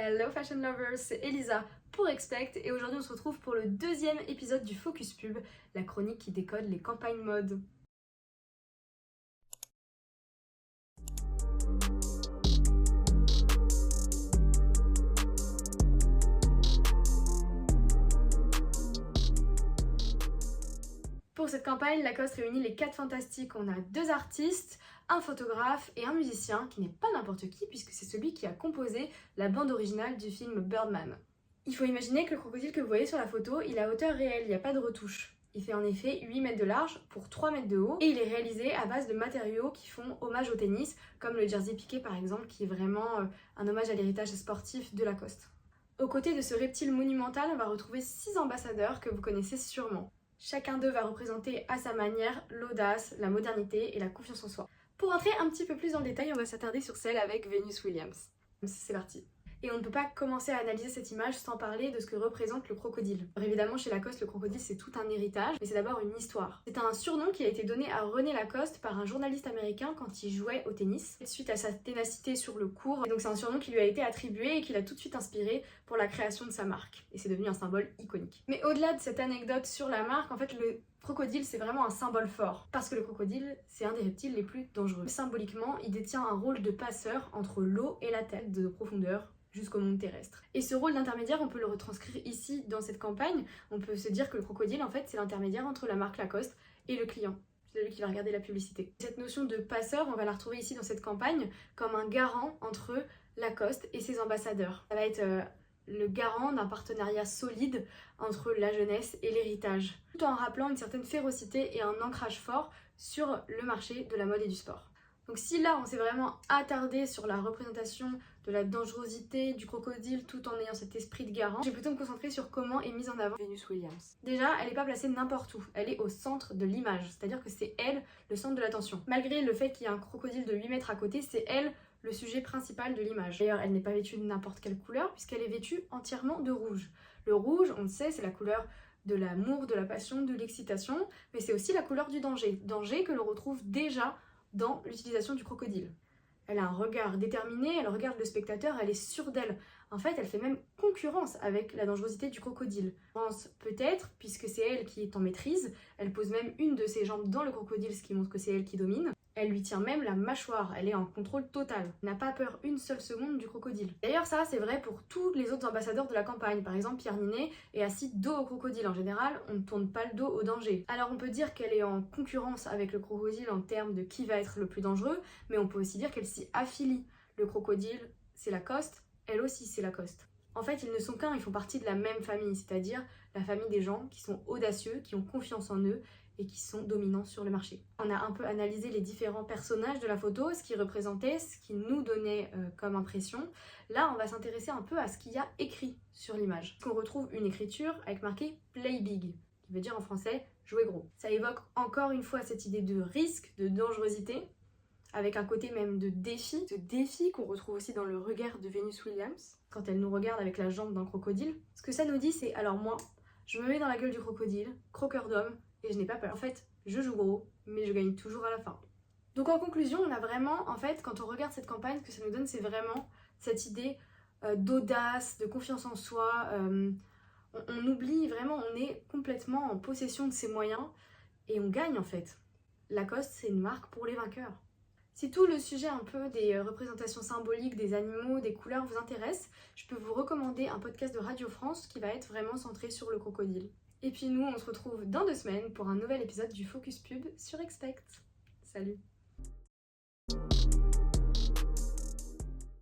Hello Fashion Lovers, c'est Elisa pour Expect et aujourd'hui on se retrouve pour le deuxième épisode du Focus Pub, la chronique qui décode les campagnes mode. Pour cette campagne, Lacoste réunit les 4 fantastiques. On a 2 artistes, un photographe et un musicien qui n'est pas n'importe qui puisque c'est celui qui a composé la bande originale du film Birdman. Il faut imaginer que le crocodile que vous voyez sur la photo, il a hauteur réelle, il n'y a pas de retouche. Il fait en effet 8 mètres de large pour 3 mètres de haut et il est réalisé à base de matériaux qui font hommage au tennis, comme le jersey piqué par exemple, qui est vraiment un hommage à l'héritage sportif de Lacoste. Aux côtés de ce reptile monumental, on va retrouver 6 ambassadeurs que vous connaissez sûrement. Chacun d'eux va représenter à sa manière l'audace, la modernité et la confiance en soi. Pour entrer un petit peu plus dans le détail, on va s'attarder sur celle avec Venus Williams. C'est parti. Et on ne peut pas commencer à analyser cette image sans parler de ce que représente le crocodile. Alors évidemment, chez Lacoste, le crocodile c'est tout un héritage, mais c'est d'abord une histoire. C'est un surnom qui a été donné à René Lacoste par un journaliste américain quand il jouait au tennis, suite à sa ténacité sur le court. Et donc c'est un surnom qui lui a été attribué et qui l'a tout de suite inspiré pour la création de sa marque. Et c'est devenu un symbole iconique. Mais au-delà de cette anecdote sur la marque, en fait le crocodile c'est vraiment un symbole fort. Parce que le crocodile c'est un des reptiles les plus dangereux. Symboliquement, il détient un rôle de passeur entre l'eau et la terre de profondeur jusqu'au monde terrestre. Et ce rôle d'intermédiaire, on peut le retranscrire ici dans cette campagne. On peut se dire que le crocodile, en fait, c'est l'intermédiaire entre la marque Lacoste et le client, celui qui va regarder la publicité. Cette notion de passeur, on va la retrouver ici dans cette campagne comme un garant entre Lacoste et ses ambassadeurs. Ça va être le garant d'un partenariat solide entre la jeunesse et l'héritage, tout en rappelant une certaine férocité et un ancrage fort sur le marché de la mode et du sport. Donc si là on s'est vraiment attardé sur la représentation de la dangerosité du crocodile tout en ayant cet esprit de garant, je vais plutôt me concentrer sur comment est mise en avant Venus Williams. Déjà, elle n'est pas placée n'importe où, elle est au centre de l'image, c'est-à-dire que c'est elle le centre de l'attention. Malgré le fait qu'il y a un crocodile de 8 mètres à côté, c'est elle le sujet principal de l'image. D'ailleurs, elle n'est pas vêtue de n'importe quelle couleur puisqu'elle est vêtue entièrement de rouge. Le rouge, on le sait, c'est la couleur de l'amour, de la passion, de l'excitation, mais c'est aussi la couleur du danger. Danger que l'on retrouve déjà dans l'utilisation du crocodile. Elle a un regard déterminé, elle regarde le spectateur, elle est sûre d'elle. En fait, elle fait même concurrence avec la dangerosité du crocodile. Je pense peut-être, puisque c'est elle qui est en maîtrise, elle pose même une de ses jambes dans le crocodile, ce qui montre que c'est elle qui domine. Elle lui tient même la mâchoire, elle est en contrôle total. Elle n'a pas peur une seule seconde du crocodile. D'ailleurs ça c'est vrai pour tous les autres ambassadeurs de la campagne. Par exemple Pierre Niney est assis dos au crocodile. En général on ne tourne pas le dos au danger. Alors on peut dire qu'elle est en concurrence avec le crocodile en termes de qui va être le plus dangereux, mais on peut aussi dire qu'elle s'y affilie. Le crocodile c'est Lacoste, elle aussi c'est Lacoste. En fait, ils ne sont qu'un, ils font partie de la même famille, c'est-à-dire la famille des gens qui sont audacieux, qui ont confiance en eux et qui sont dominants sur le marché. On a un peu analysé les différents personnages de la photo, ce qu'ils représentaient, ce qu'ils nous donnaient comme impression. Là, on va s'intéresser un peu à ce qu'il y a écrit sur l'image. On retrouve une écriture avec marqué « Play Big », qui veut dire en français « jouer gros ». Ça évoque encore une fois cette idée de risque, de dangerosité, avec un côté même de défi. Ce défi qu'on retrouve aussi dans le regard de Venus Williams, quand elle nous regarde avec la jambe d'un crocodile. Ce que ça nous dit, c'est alors moi, je me mets dans la gueule du crocodile, croqueur d'homme, et je n'ai pas peur. En fait, je joue gros, mais je gagne toujours à la fin. Donc en conclusion, on a vraiment, en fait, quand on regarde cette campagne, ce que ça nous donne, c'est vraiment cette idée d'audace, de confiance en soi. On oublie vraiment, on est complètement en possession de ses moyens, et on gagne en fait. Lacoste, c'est une marque pour les vainqueurs. Si tout le sujet un peu des représentations symboliques, des animaux, des couleurs vous intéresse, je peux vous recommander un podcast de Radio France qui va être vraiment centré sur le crocodile. Et puis nous, on se retrouve dans 2 semaines pour un nouvel épisode du Focus Pub sur Expect. Salut!